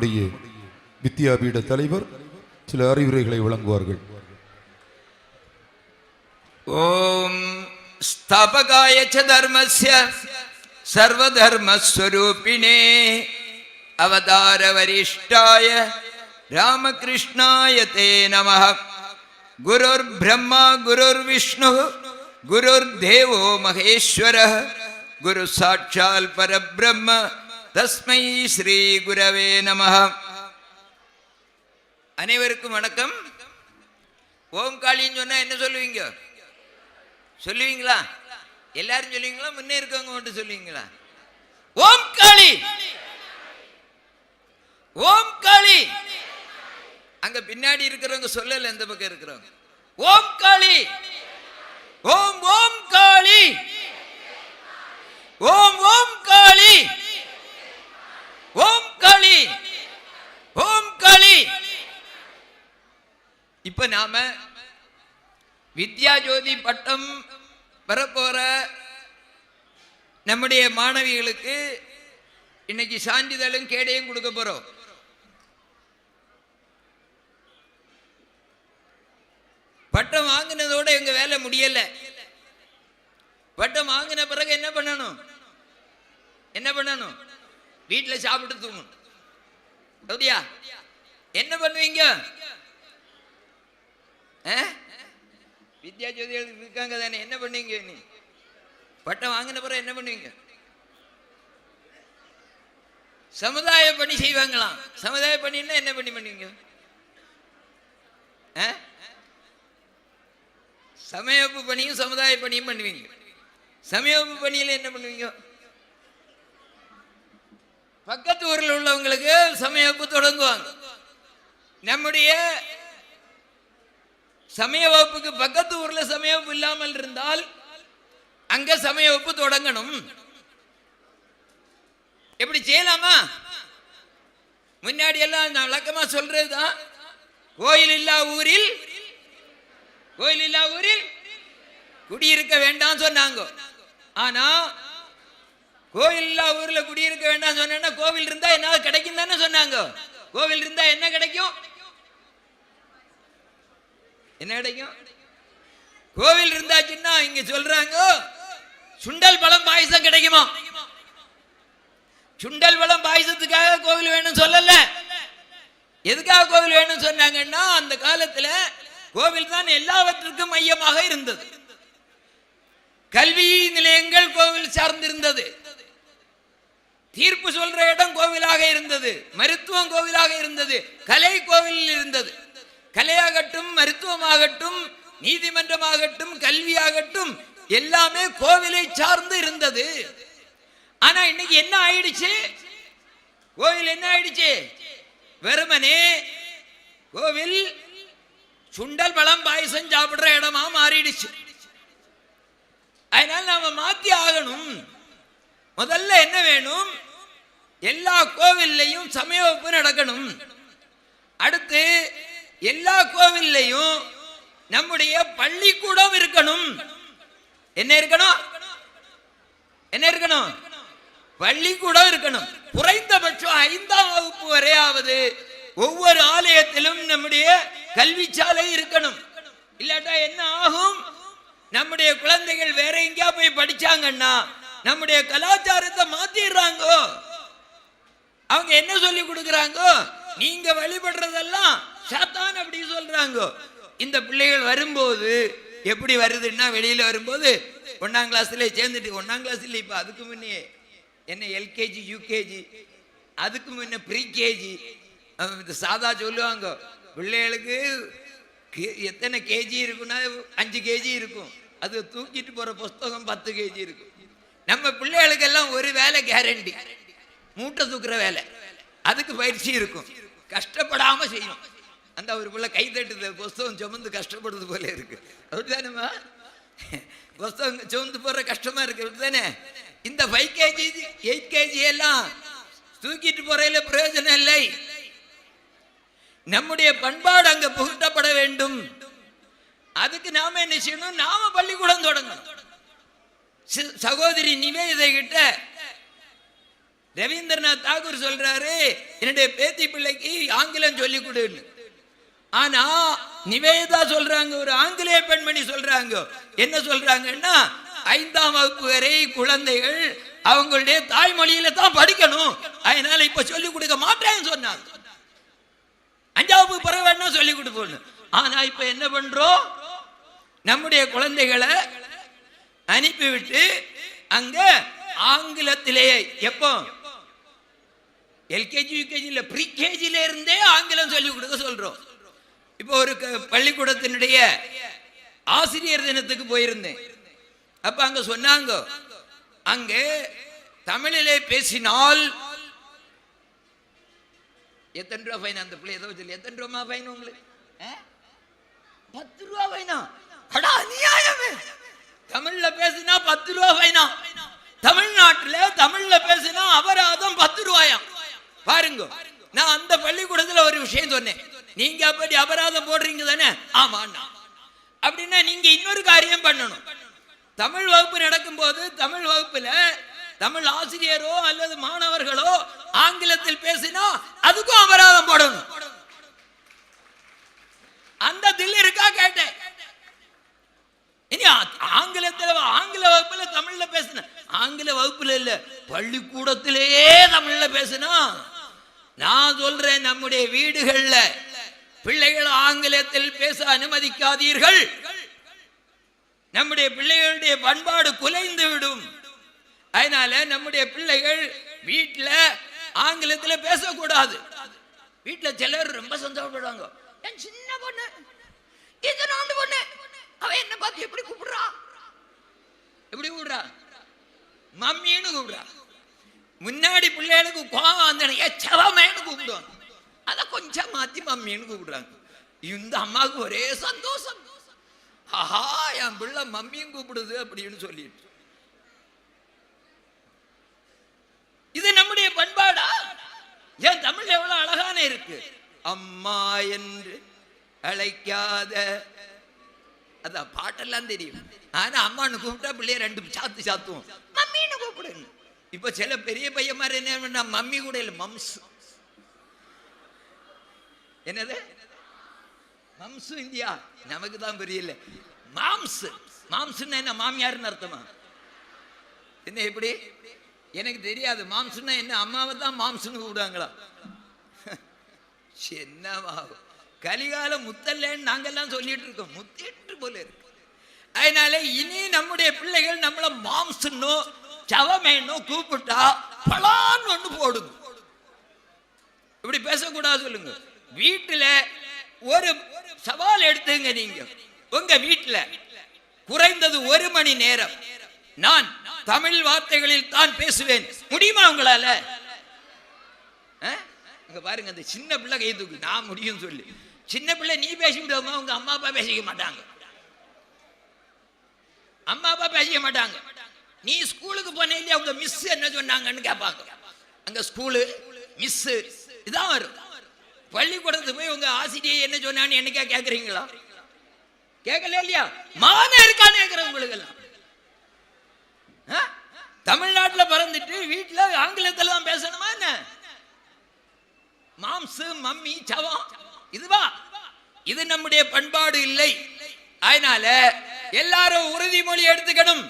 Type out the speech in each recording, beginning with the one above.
வித்யாபீட தலைவர் சில அறிவுரைகளை வழங்குவார்கள். ஓம் ஸ்தாபகாய ச தர்மஸ்ய சர்வதர்மஸ்வரூபிணே அவதார வரிஷ்டாய ராமகிருஷ்ணாய தே நமः. குருர் பிரம்மா குருர் விஷ்ணு குருர் தேவோ மகேஸ்வரः குரு சாட்சால் பரபிரம்ம தஸ்மை ஸ்ரீ குரவே நமः. அனைவருக்கும் வணக்கம். ஓம் காளின்னு சொன்னா என்ன சொல்லுவீங்க? சொல்லுவீங்களா? எல்லாரும் சொல்லுவீங்களா? முன்னே இருக்கவங்க மட்டும் சொல்லுவீங்களா? ஓம் காளி, ஓம் காளி. அங்க பின்னாடி இருக்கிறவங்க சொல்லல, எந்த பக்கம் இருக்கிறவங்க ஓம் காளி, ஓம் ஓம் காளி, ஓம் ஓம் காளி, ஓம் காளி, ஓம் காளி. இப்ப நாம வித்யாஜோதி பட்டம் வரப்போற நம்முடைய மாணவிகளுக்கு இன்னைக்கு சான்றிதழும் கேடையும் கொடுக்க போறோம். பட்டம் வாங்கினதோட எங்க வேலை முடியல. பட்டம் வாங்கின பிறகு என்ன பண்ணணும்? என்ன பண்ணணும்? வீட்டுல சாப்பிட்டு தூங்கணும். அப்படியா? என்ன பண்ணுவீங்க? வித்யா ஜோதிகள் இருக்காங்க தானே, என்ன பண்ணுவீங்க? நீ பட்டம் வாங்கின பிறகு என்ன பண்ணுவீங்க? சமுதாய பணி செய்வாங்களாம். சமுதாய பணின்னா என்ன பண்ணி பண்ணுவீங்க? சமயப்பு பணியும் சமுதாய பணியும் பண்ணுவீங்க. சமயப்பு பணியில என்ன பண்ணுவீங்க? பக்கத்து ஊரில் உள்ளவங்களுக்கு சமயப்பு தொடங்குவாங்க. நம்முடைய சமய வகுப்புக்கு பக்கத்து ஊர்ல சமய வகுப்பு இல்லாமல் இருந்தால் அங்க சமய வகுப்பு தொடங்கணும். எப்படி செய்யலாமா? முன்னாடி எல்லாம் நான் விளக்கமா சொல்றதுதான். கோயில் இல்லா ஊரில், கோயில் இல்லா ஊரில் குடியிருக்க வேண்டாம் சொன்னாங்க. ஆனா கோயில் இல்லா ஊர்ல குடியிருக்க வேண்டாம் சொன்னா கோவில் இருந்தா என்ன கிடைக்கும் தானே சொன்னாங்க. கோவில் இருந்தா என்ன கிடைக்கும்? என்ன கிடைக்கும்? கோவில் இருந்தாச்சுன்னா இங்க சொல்றாங்க சுண்டல் பழம் பாயசம் கிடைக்குமா? சுண்டல் பழம் பாயசத்துக்காக கோவில் வேணும் சொல்லல. எதுக்காக கோவில் வேணும் சொன்னாங்கன்னா, அந்த காலத்துல கோவில் தான் எல்லாவற்றுக்கும் மையமாக இருந்தது. கல்வி நிலையங்கள் கோவில் சார்ந்திருந்தது. தீர்ப்பு சொல்ற இடம் கோவிலாக இருந்தது. மருத்துவம் கோவிலாக இருந்தது. கலை கோவிலில் இருந்தது. கலையாகட்டும், மருத்துவமாகட்டும், நீதிமன்றமாகட்டும், கல்வியாகட்டும் எல்லாமே கோவிலை சார்ந்து இருந்தது. ஆனா இன்னைக்கு என்ன ஆயிடுச்சு? கோவில் என்ன ஆயிடுச்சு? வெறுமனே கோவில் சுண்டல் பழம் பாயசம் சாப்பிடுற இடமா மாறிடுச்சு. அதனால நாம மாத்தி ஆகணும். முதல்ல என்ன வேணும்? எல்லா கோவில்லையும் சமய வகுப்பு நடக்கணும். அடுத்து எல்லா கோவில்லையும் நம்முடைய பள்ளிக்கூடம் இருக்கணும். என்ன இருக்கணும்? என்ன இருக்கணும்? பள்ளிக்கூடம் இருக்கணும். குறைந்தபட்சம் 5ஆம் வகுப்பு வரையாவது ஒவ்வொரு ஆலயத்திலும் நம்முடைய கல்வி சாலை இருக்கணும். இல்லாட்டா என்ன ஆகும்? நம்முடைய குழந்தைகள் வேற எங்கேயா போய் படிச்சாங்கன்னா நம்முடைய கலாச்சாரத்தை மாத்திடுறாங்க. அவங்க என்ன சொல்லி கொடுக்கறாங்க? நீங்க வழிபடுறதெல்லாம் சாத்தான் அப்படி சொல்றாங்க. இந்த பிள்ளைகள் வரும்போது எப்படி வருதுன்னா, வெளியில வரும்போது 1ஆம் கிளாஸ்ல சேர்ந்துட்டு, 1ஆம் கிளாஸ்ல இப்ப அதுக்கு முன்னே என்ன எல்கேஜி யூகேஜி, அதுக்கு முன்ன ப்ரீ கேஜி, சாதா சொல்லுவாங்க பிள்ளைகளுக்கு எத்தனை கேஜி இருக்குன்னா 5 கேஜி இருக்கும். அது தூக்கிட்டு போற புஸ்தகம் 10 கேஜி இருக்கும். நம்ம பிள்ளைகளுக்கெல்லாம் ஒரு வேலை கேரண்டி, மூட்டை தூக்குற வேலை. அதுக்கு பயிற்சி இருக்கும். கஷ்டப்படாம செய்யும். அந்த ஒரு பிள்ளை கை தட்டுது, புஸ்தகம் சுமந்து கஷ்டப்படுறது போல இருக்கு. அப்படித்தானேமா? புஸ்தகம் சுமந்து போற கஷ்டமா இருக்கு. அப்படித்தானே? இந்த 5 கேஜி 8 கேஜி எல்லாம் தூக்கிட்டு போறதுல பிரயோஜனம் இல்லை. நம்முடைய பண்பாடு அங்க புகுட்டப்பட வேண்டும். அதுக்கு நாம என்ன செய்யணும்? நாம பள்ளிக்கூடம் தொடங்கணும். சகோதரி நிவேதிதை கிட்ட ரவீந்திரநாத் தாகூர் சொல்றாரு, என்னுடைய பேத்தி பிள்ளைக்கு ஆங்கிலம் சொல்லிக் கொடுன்னு. ஆனா நிவேதா சொல்றாங்க, ஒரு ஆங்கிலேய பெண்மணி சொல்றாங்க, என்ன சொல்றாங்கன்னா 5ஆம் வகுப்பு வரை குழந்தைகள் அவங்களுடைய தாய்மொழியில தான் படிக்கணும், அதனால இப்ப சொல்லிக் கொடுக்க மாட்டேன்னு சொன்னாங்க. 5ஆம் வகுப்பு பிறகு வேணா சொல்லிக் கொடுப்போம். ஆனா இப்ப என்ன பண்றோம், நம்முடைய குழந்தைகளை அனுப்பிவிட்டு அங்க ஆங்கிலத்திலேயே, எப்போ எல்கேஜி யூகேஜில ப்ரீகேஜில இருந்தே ஆங்கிலம் சொல்லிக் கொடுக்க சொல்றோம். இப்போ ஒரு பள்ளிக்கூடத்தினுடைய ஆசிரியர் தினத்துக்கு போயிருந்தேன். அப்ப அங்க சொன்னாங்க, அங்க தமிழிலே பேசினால் எத்தனை ரூபா ஃபைன்? அந்த பிள்ளை ஏதோ சொல்லி, எத்தனை ரூபா ஃபைன் உங்களுக்கு? 10 ரூபா ஃபைனா? அடா அநியாயமே! தமிழ்ல பேசினா 10 ரூபா ஃபைனா? தமிழ்நாட்டில் தமிழ்ல பேசினா அபராதம் 10 ரூபாயாம். பாருங்க, நான் அந்த பள்ளிக்கூடத்துல ஒரு விஷயம் சொன்னேன், நீங்க அப்படி அபராதம் போடுறீங்க தானே? ஆமா. அப்படின்னா நீங்க இன்னொரு காரியம் பண்ணணும், தமிழ் வகுப்பு நடக்கும் போது தமிழ் வகுப்புல தமிழ் ஆசிரியரோ அல்லது மாணவர்களோ ஆங்கிலத்தில் பேசினா அதுக்கும் அபராதம் போடணும். அந்த தில் இருக்கா கேட்டேன். இனி ஆங்கிலத்தில் ஆங்கில வகுப்புல தமிழ்ல பேசின, ஆங்கில வகுப்புல இல்ல பள்ளிக்கூடத்திலேயே தமிழ்ல பேசினா, நான் சொல்றேன் நம்முடைய வீடுகள்ல பிள்ளைகள் ஆங்கிலத்தில் பேச அனுமதிக்காதீர்கள். நம்முடைய பிள்ளைகளுடைய பண்பாடு குலைந்து விடும். அதனால நம்முடைய பிள்ளைகள் வீட்டுல ஆங்கிலத்தில் பேசக்கூடாது. வீட்டுல சிலர் ரொம்ப சந்தோஷப்படுவாங்க, என் சின்ன பொண்ணு, இதனோண்டு பொண்ணு, அவ என்ன பார்த்து எப்படி கூப்பிடுறா? எப்படி கூப்பிடுறா? மம்மின்னு கூப்பிடுறா. முன்னாடி பிள்ளைகளுக்கு கோவம் வந்தேன்னு எச்சவமேன்னு கூப்பிடுவாங்க, அதை கொஞ்சம் மாத்தி மம்மின்னு கூப்பிடுறாங்க. இந்த அம்மாவுக்கு ஒரே சந்தோஷம், ஆஹா என் பிள்ளை மம்மியும் கூப்பிடுது அப்படின்னு சொல்லிட்டு. இது நம்முடைய பண்பாடா? ஏன் தமிழ் எவ்வளவு அழகான இருக்கு. அம்மா என்று அழைக்காத, அதான் பாட்டெல்லாம் தெரியும். ஆனா அம்மான்னு கூப்பிட்டா பிள்ளைய 2 சாத்துவோம், மம்மின்னு கூப்பிடுங்க. இப்ப சில பெரிய பையன் மாதிரி என்ன பண்ணா, மம்மி கூட இல்ல மம்ஸ். என்னது மம்சு? இந்தியா நமக்கு தான் புரியல. மாம்ஸ், மாம்ஸ்னா என்ன? மாமியார்னு அர்த்தமா என்ன? எப்படி எனக்கு தெரியாது. மாம்ஸ்னா என்ன? அம்மாவை தான் மாம்ஸ்னு கூப்பிடுவாங்களா? என்னவா கலிகால முத்தல்லேன்னு நாங்கெல்லாம் சொல்லிட்டு இருக்கோம், முத்திட்டு போல இருக்கு. அதனால இனி நம்முடைய பிள்ளைகள் நம்மள மாம்ஸ்னோ சவமேனோ கூப்பிட்டா பலான்னு ஒண்ணு போடுங்க. இப்படி பேசக்கூடாது சொல்லுங்க. வீட்டுல ஒரு சவால் எடுத்துங்க, நீங்க உங்க வீட்டுல குறைந்தது 1 மணி நேரம் நான் தமிழ் வார்த்தைகளில் தான் பேசுவேன், முடியுமா உங்களால? இங்க பாருங்க, அந்த சின்ன பிள்ளை கை தூக்கு, நான் முடியும் சொல்லி. சின்ன பிள்ளை நீ பேசி விடுவோமா? உங்க அம்மா அப்பா பேசிக்க மாட்டாங்க, அம்மா அப்பா பேசிக்க மாட்டாங்க. நீ ஸ்கூலுக்கு போனே இல்லையா, உங்க மிஸ் என்ன சொன்னாங்கன்னு கேட்பாங்க. அங்க ஸ்கூலு மிஸ் இதான் வரும். பள்ளிக்கூடத்துக்கு போய் உங்க ஆசிரியர் என்ன சொன்னான்னு என்னைக்கா கேட்கறீங்களா? கேட்கல இல்லையா? மான இருக்கான்னு கேட்கிறேன் உங்களுக்கு எல்லாம். தமிழ்நாட்டுல பிறந்துட்டு வீட்டுல ஆங்கிலத்துல தான் பேசணுமா என்ன? மாம்சு மம்மி சவம் இதுவா? இது நம்முடைய பண்பாடு இல்லை. அதனால எல்லாரும் உறுதிமொழி எடுத்துக்கணும்.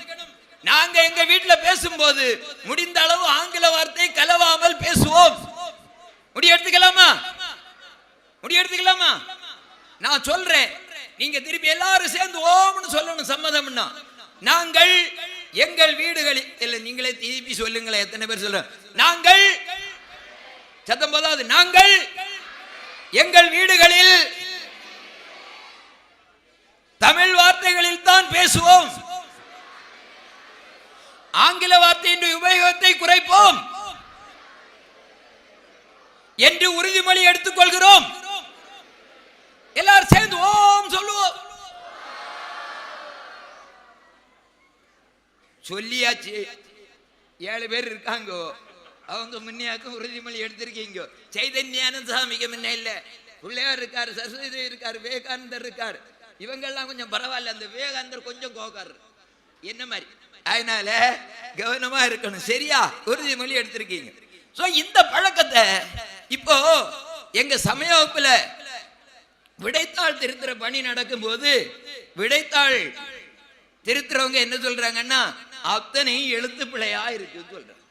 நாங்க எங்க வீட்டுல பேசும்போது முடிந்த அளவு ஆங்கில வார்த்தை கலவாமல் பேசுவோம். முடி எடுத்துக்கலாமா? முடி எடுத்துக்கலாமா? நான் சொல்றேன், நீங்க திருப்பி எல்லாரும் சேர்ந்து ஓம்னு சொல்லணும். சம்மதம்னா நாங்கள் எங்கள் வீடுகளில் இல்ல, நீங்களே திருப்பி சொல்லுங்களேன். எத்தனை பேர் சொல்ற? நாங்கள் சத்தம் போதாது. நாங்கள் எங்கள் வீடுகளில் தமிழ் வார்த்தைகளில் தான் பேசுவோம், ஆங்கில வார்த்தையின் உபயோகத்தை குறைப்போம் என்று உறுதிமொழி எடுத்துக் கொள்கிறோம். எல்லாரும் சேர்ந்து ஓம் சொல்லுவோம். சொல்லியாச்சு. 7 பேர் இருக்காங்க, அவங்க முன்னையாக்கும் உறுதிமொழி எடுத்திருக்கீங்க. சைதன்யானந்த சாமிக்கு முன்ன இல்ல, பிள்ளையார் இருக்காரு, சரஸ்வதி இருக்காரு, விவேகானந்தர் இருக்காரு. இவங்கெல்லாம் கொஞ்சம் பரவாயில்ல, அந்த விவேகானந்தர் கொஞ்சம் கோக்காரு என்ன மாதிரி. அதனால கவனமா இருக்கணும். சரியா? உறுதிமொழி எடுத்திருக்கீங்க. சோ இந்த பழக்கத்தை இப்போ எங்க சமய வகுப்புல விடைத்தாள் திருத்துற பணி நடக்கும் போது விடைத்தாள் திருத்துறவங்க என்ன சொல்றாங்கன்னா அத்தனையும் எழுத்து பிழையா இருக்குன்னு சொல்றாங்க.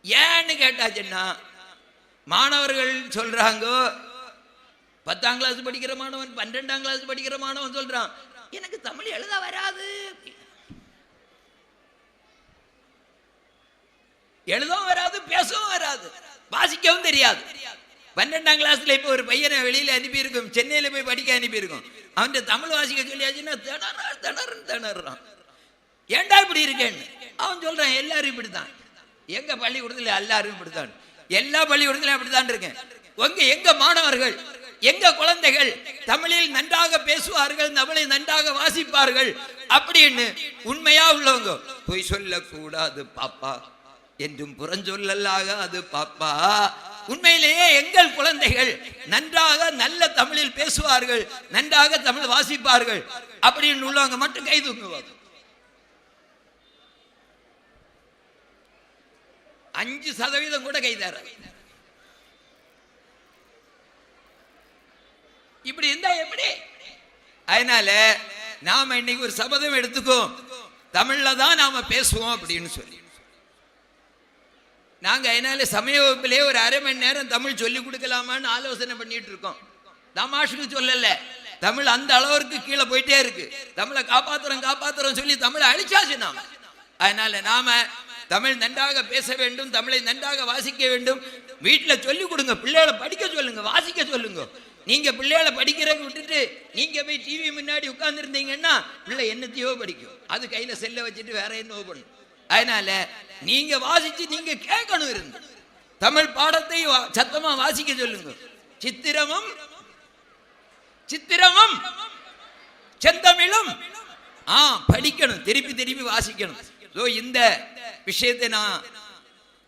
ஏன்னு கேட்டாச்சுன்னா மாணவர்கள் சொல்றாங்க, 10ஆம் கிளாஸ் படிக்கிற மாணவன் 12ஆம் கிளாஸ் படிக்கிற மாணவன் சொல்றான், எனக்கு தமிழ் எழுத வராது. எழுதவும் வராது, பேசவும் வராது, வாசிக்கவும் தெரியாது. 12ஆம் கிளாஸ்ல இப்ப ஒரு பையனை வெளியில அனுப்பி இருக்கும், சென்னையில போய் படிக்க அனுப்பி இருக்கும். அவன் தமிழ் வாசிக்க சொல்லியாச்சுன்னா திணறான். ஏண்டா இப்படி இருக்கேன்னு அவன் சொல்றான், எல்லாரும் இப்படித்தான், எங்க பள்ளிக்கூடத்துல எல்லாரும் இப்படித்தான், எல்லா பள்ளிக்கூடத்திலும் அப்படித்தான் இருக்கேன். எங்க மாணவர்கள் எங்க குழந்தைகள் தமிழில் நன்றாக பேசுவார்கள், தமிழை நன்றாக வாசிப்பார்கள் அப்படின்னு உண்மையா உள்ளவங்க பொய் சொல்லக்கூடாது பாப்பா என்றும் புறஞ்சொல்லலாகாது பாப்பா. உண்மையிலேயே எங்கள் குழந்தைகள் நன்றாக நல்ல தமிழில் பேசுவார்கள், நன்றாக தமிழ் வாசிப்பார்கள் அப்படின்னு உள்ளவங்க மட்டும் கை தூக்குவாங்க. 5% கூட கைதார. இப்படி இருந்தா எப்படி? அதனால நாம இன்னைக்கு ஒரு சபதம் எடுத்துக்கோ, தமிழ்ல தான் நாம பேசுவோம் அப்படின்னு சொல்லி. நாங்க அதனால சமய வகுப்பிலே ஒரு அரை மணி நேரம் தமிழ் சொல்லி கொடுக்கலாமான்னு ஆலோசனை பண்ணிட்டு இருக்கோம். தமாஷுக்கு சொல்லல, தமிழ் அந்த அளவிற்கு கீழே போயிட்டே இருக்கு. தமிழை காப்பாத்துறோம் சொல்லி தமிழை அழிச்சாச்சு நாம. அதனால நாம தமிழ் நன்றாக பேச வேண்டும், தமிழை நன்றாக வாசிக்க வேண்டும். வீட்டில் சொல்லிக் கொடுங்க, பிள்ளைகளை படிக்க சொல்லுங்க, வாசிக்க சொல்லுங்க. நீங்க பிள்ளைகளை படிக்கிறத விட்டுட்டு நீங்க போய் டிவி முன்னாடி உட்கார்ந்து இருந்தீங்கன்னா பிள்ளை என்னத்தையோ படிக்கும், அது கையில செல்ல வச்சுட்டு வேற என்னவோ பண்ணும். அதனால நீங்க வாசிச்சு நீங்க கேட்கணும். இருந்து தமிழ் பாடத்தை சத்தமா வாசிக்க சொல்லுங்க. சித்திரமும் செந்தமிழும் படிக்கணும், திருப்பி வாசிக்கணும். இந்த விஷயத்தை நான்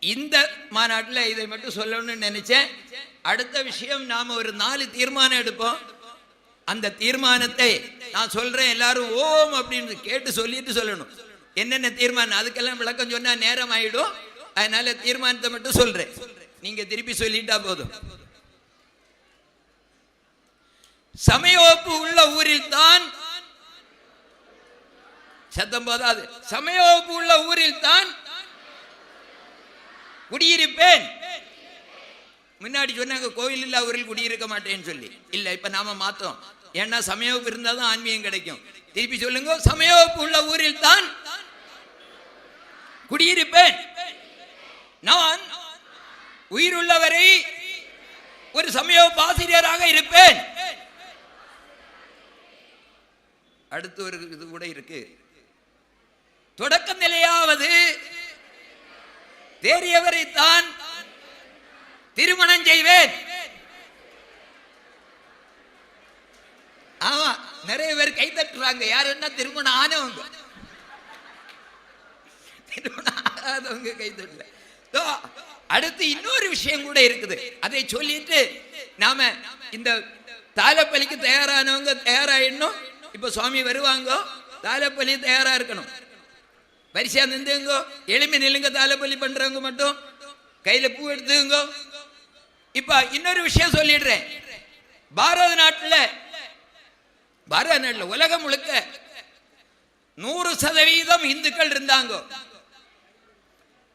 இந்த மாநாட்டில் இதை மட்டும் சொல்லணும்னு நினைச்சேன். அடுத்த விஷயம், நாம ஒரு 4 தீர்மானம் எடுப்போம். அந்த தீர்மானத்தை நான் சொல்றேன், எல்லாரும் ஓம் அப்படின்னு கேட்டு சொல்லிட்டு சொல்லணும். என்னென்ன தீர்மானம், அதுக்கெல்லாம் விளக்கம் சொன்னா நேரம் ஆயிடும். அதனால தீர்மானத்தை மட்டும் சொல்றேன், நீங்க திருப்பி சொல்லிட்டா போதும். சமய வகுப்பு உள்ள ஊரில் தான், சத்தம் போதாது, சமய வகுப்பு உள்ள ஊரில் தான் குடியிருப்பேன். முன்னாடி சொன்னாங்க கோவில் இல்ல ஊரில் குடியிருக்க மாட்டேன்னு சொல்லி. இல்ல, இப்ப நாம மாத்தோம். ஏன்னா சமய வகுப்பு இருந்தாதான் ஆன்மீகம் கிடைக்கும். திருப்பி சொல்லுங்க, சமய வகுப்பு உள்ள ஊரில் தான் குடியிருப்பேன். நான் உயிருள்ளவரை ஒரு சமய வகுப்பு ஆசிரியராக இருப்பேன். அடுத்து ஒரு இது கூட இருக்கு, தொடக்க நிலையாவது தேறியவரை தான் திருமணம் செய்வேன். ஆமா, நிறைய பேர் கை தட்டுறாங்க. யார் என்ன திருமணம் ஆனவங்க, திருமணம் ஆகாதவங்க கை தட்டல. அடுத்து இன்னொரு விஷயம் கூட இருக்குது, அதை சொல்லிட்டு நாம இந்த தாலப்பலிக்கு தயாரானவங்க தயாராயிடணும். இப்ப சுவாமி வருவாங்க, தாலப்பலி தயாரா இருக்கணும். பரிசா நின்றுங்க, எளிமை நில்லுங்க. தாலப்பலி பண்றவங்க மட்டும் கையில பூ எடுத்துங்க. இப்ப இன்னொரு விஷயம் சொல்லிடுறேன். பாரத நாட்டுல உலகம் முழுக்க 100% இந்துக்கள் இருந்தாங்க.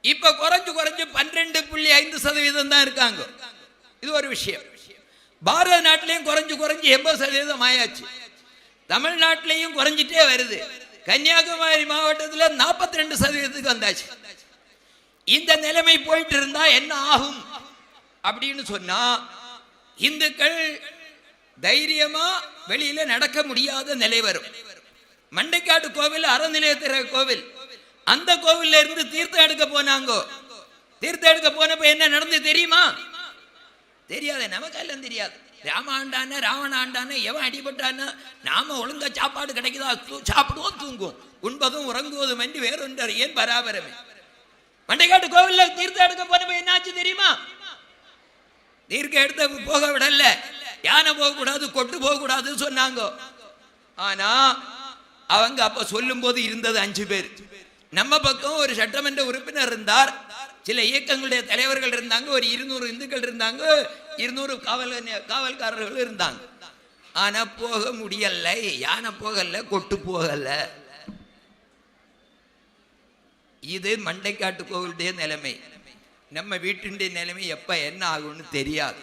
இப்ப குறைஞ்சு 12.5% தான் இருக்காங்க. இது ஒரு விஷயம். பாரத நாட்டிலையும் குறைஞ்சு 80% ஆயாச்சு. தமிழ்நாட்டிலையும் குறைஞ்சிட்டே வருது. கன்னியாகுமரி மாவட்டத்தில் 42% வந்தாச்சு. இந்த நிலைமை போயிட்டு இருந்தா என்ன ஆகும் அப்படின்னு சொன்னா, இந்துக்கள் தைரியமா வெளியில நடக்க முடியாத நிலை வரும். மண்டைக்காடு கோவில், அறநிலையத்திற கோவில், அந்த கோவில்ல இருந்து தீர்த்தம் எடுக்க போனாங்க. தீர்த்தம் எடுக்க போனப்ப என்ன நடந்து தெரியுமா? தெரியாது, நமக்கு எல்லாம் தெரியாது. ராமாண்டான ராவணாண்டான எவன் அடிபட்டான, நாம ஒழுங்கா சாப்பாடு கிடைக்குதா சாப்பிடுவோம், தூங்குவோம், உண்பதும் உறங்குவதும் என்று வேறொன்று ஏன் பராபரமே. மண்டைக்காட்டு கோவில்ல தீர்த்தம் எடுக்க போனப்ப என்ன ஆச்சு தெரியுமா? தீர்க்க எடுத்த போக விடல, யானை போக கூடாது, கொட்டு போக கூடாதுன்னு சொன்னாங்க. ஆனா அவங்க அப்ப சொல்லும் போது இருந்தது 5 பேர். நம்ம பக்கம் ஒரு சட்டமன்ற உறுப்பினர் இருந்தார், சில இயக்கங்களுடைய தலைவர்கள் இருந்தாங்க, ஒரு 200 இந்துக்கள் இருந்தாங்க, 200 காவல்காரர்கள் இருந்தாங்க. ஆனா போக முடியல. யானை போகல, கொட்டு போகல. இது மண்டைக்காட்டு கோவிலுடைய நிலைமை. நம்ம வீட்டுடைய நிலைமை எப்ப என்ன ஆகும்னு தெரியாது.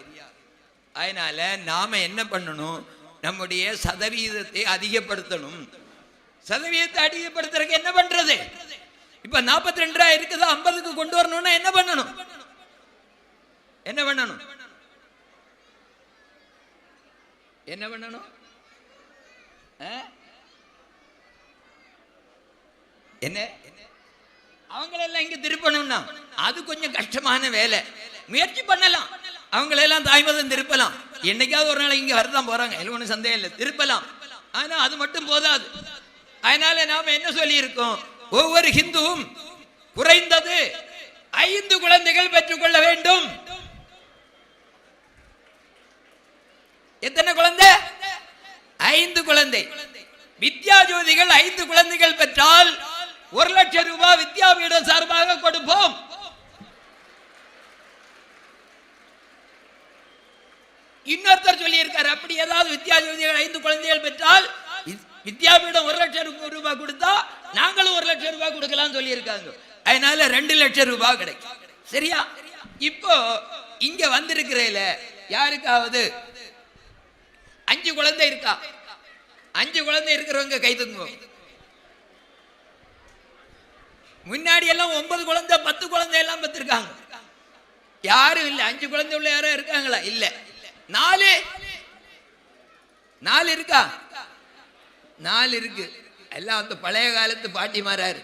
அதனால நாம என்ன பண்ணணும், நம்முடைய சதவீதத்தை அதிகப்படுத்தணும். சதவீதத்தை அதிகப்படுத்துறதுக்கு என்ன பண்றது? இப்ப 42 இருக்குது, 50க்கு கொண்டு வரணும்னா என்ன பண்ணணும்? என்ன பண்ணணும்? என்ன பண்ணணும்? என்ன அவங்களெல்லாம் இங்க திருப்பணும்னா அது கொஞ்சம் கஷ்டமான வேலை. முயற்சி பண்ணலாம், அவங்களெல்லாம் தாய்மதம் திருப்பலாம். என்னைக்காவது ஒரு நாள் இங்க வரதான் போறாங்க, ஒன்றும் சந்தேகம் இல்லை, திருப்பலாம். ஆனா அது மட்டும் போதாது. அதனால நாம என்ன சொல்லி இருக்கோம், ஒவ்வொரு ஹிந்துவும் குறைந்தது 5 குழந்தைகள் பெற்றுக்கொள்ள வேண்டும். எத்தனை குழந்தை? 5 குழந்தை. வித்யா ஜோதிகள் 5 குழந்தைகள் பெற்றால் 1 லட்சம் ரூபாய் வித்யாபீடம் சார்பாக கொடுப்போம். இன்னொருத்தர் சொல்லி இருக்காரு, அப்படி ஏதாவது வித்யா ஜோதிகள் 5 குழந்தைகள் பெற்றால் வித்யாபீடம் 1 லட்சம் ரூபாய் கொடுத்தா நாங்களும் 1 லட்சம் ரூபாய் கொடுக்கலாம் சொல்லி இருக்காங்க. அதனால 2 லட்சம் ரூபாய் கிடைக்கும். சரியா? இப்போ இங்க வந்திருக்கிறேல யாருக்காவது 5 குழந்தை இருக்கா? 5 குழந்தை இருக்கிறவங்க கை தூங்குவோம். முன்னாடி எல்லாம் 9 குழந்தை 10 குழந்தை எல்லாம் பெற்றிருக்காங்க. யாரும் இல்ல. 5 குழந்தை உள்ள யாரும் இருக்காங்களா? இல்ல. 4 இருக்கா? 4 இருக்கு. எல்லாம் அந்த பழைய காலத்து பாட்டி மாறாரு.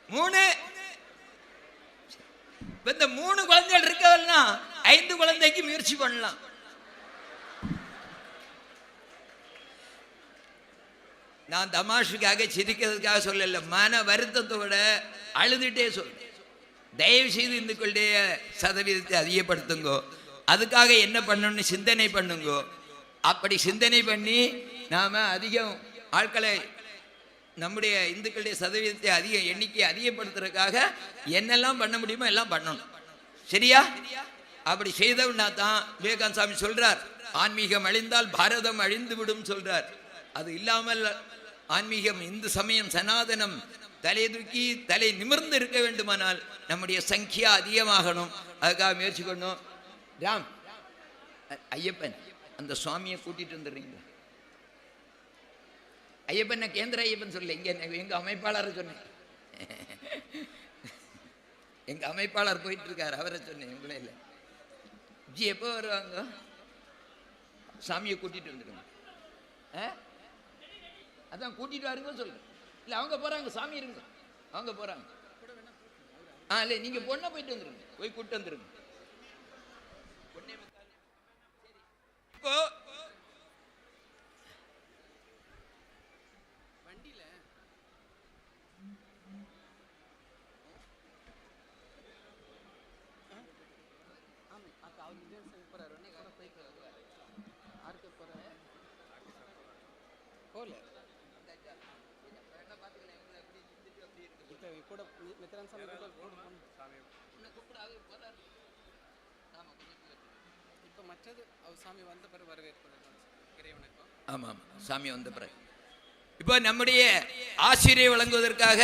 3. இந்த 3 குழந்தைகள் இருக்கவன்னா 5 குழந்தைக்கு முயற்சி பண்ணலாம். நான் தமாஷுக்காக சிரிக்கிறதுக்காக சொல்லல, மன வருத்தத்தோட அழுதுட்டே சொல்றேன். தயவு செய்து இந்துக்களுடைய சதவீதத்தை அதிகப்படுத்துங்கோ. அதுக்காக என்ன பண்ணணும்னு சிந்தனை பண்ணுங்கோ. அப்படி சிந்தனை பண்ணி நாம அதிகம் ஆட்களை, நம்முடைய இந்துக்களுடைய சதவீதத்தை எண்ணிக்கையை அதிகப்படுத்துறதுக்காக என்னெல்லாம் பண்ண முடியுமோ எல்லாம் பண்ணணும். சரியா? அப்படி செய்தவனா தான் விவேகானந்த சாமி சொல்றார், ஆன்மீகம் அழிந்தால் பாரதம் அழிந்து விடும் சொல்றார். அது இல்லாமல் ஆன்மீகம், இந்து சமயம், சனாதனம் தலை தூக்கி தலை நிமிர்ந்து இருக்க வேண்டுமானால் நம்முடைய சங்கியா அதிகமாகணும். அதுக்காக முயற்சி பண்ணணும். ராம், ஐயப்பன் அந்த சுவாமியை கூட்டிட்டு வந்துடுறீங்களா? ஐயப்பன் கேந்திர ஐயப்பன் சொல்ல, இங்க எங்க அமைப்பாளர் சொன்னேன். எங்க அமைப்பாளர் போயிட்டு இருக்காரு, அவரை சொன்னேன், உங்களே இல்லை. ஜி எப்போ வருவாங்க? சாமியை கூட்டிட்டு வந்துடுங்க. அதான் கூட்டிட்டு வாருங்க சொல்லுங்க. இல்ல அவங்க போறாங்க, சாமி இருங்க, அவங்க போறாங்க. இல்ல நீங்க பொண்ணை போயிட்டு வந்துருங்க, போய் கூட்டு வந்துருங்க. இப்போ வண்டியில ஆமா சாமி வந்த பிறகு இப்போ நம்முடைய ஆசிரியை வழங்குவதற்காக